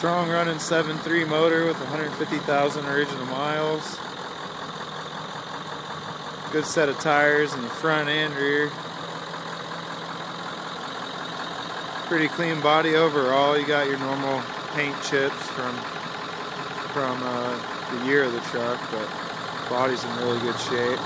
Strong running 7.3 motor with 150,000 original miles. Good set of tires in the front and rear. Pretty clean body overall. You got your normal paint chips from the year of the truck, but body's in really good shape.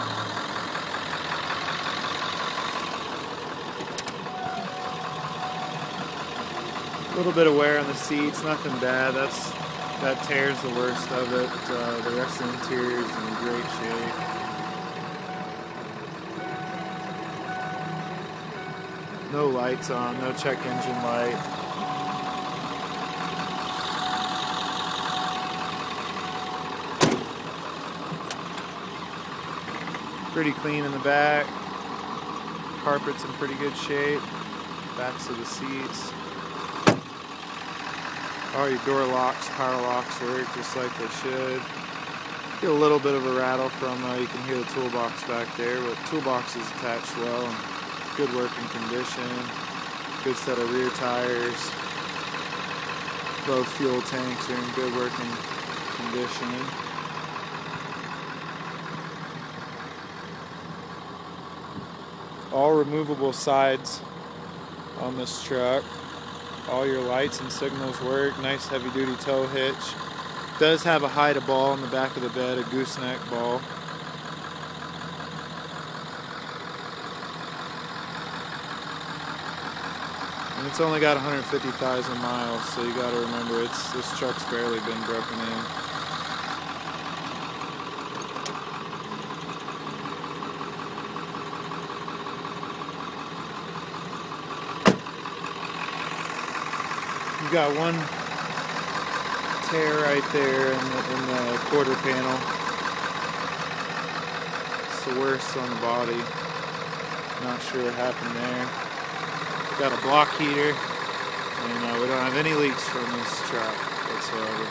A little bit of wear on the seats, nothing bad. That tears the worst of it. The rest of the interior is in great shape. No lights on, no check engine light. Pretty clean in the back. Carpet's in pretty good shape. Backs of the seats. All your door locks, power locks work just like they should. Get a little bit of a rattle from, you can hear the toolbox back there, but toolbox is attached well and good working condition. Good set of rear tires. Both fuel tanks are in good working condition. All removable sides on this truck. All your lights and signals work. Nice heavy duty tow hitch. Does have a hide ball in the back of the bed, a gooseneck ball. And it's only got 150,000 miles, so you got to remember this truck's barely been broken in. You got one tear right there in the quarter panel. It's the worst on the body. Not sure what happened there. Got a block heater, and we don't have any leaks from this truck whatsoever.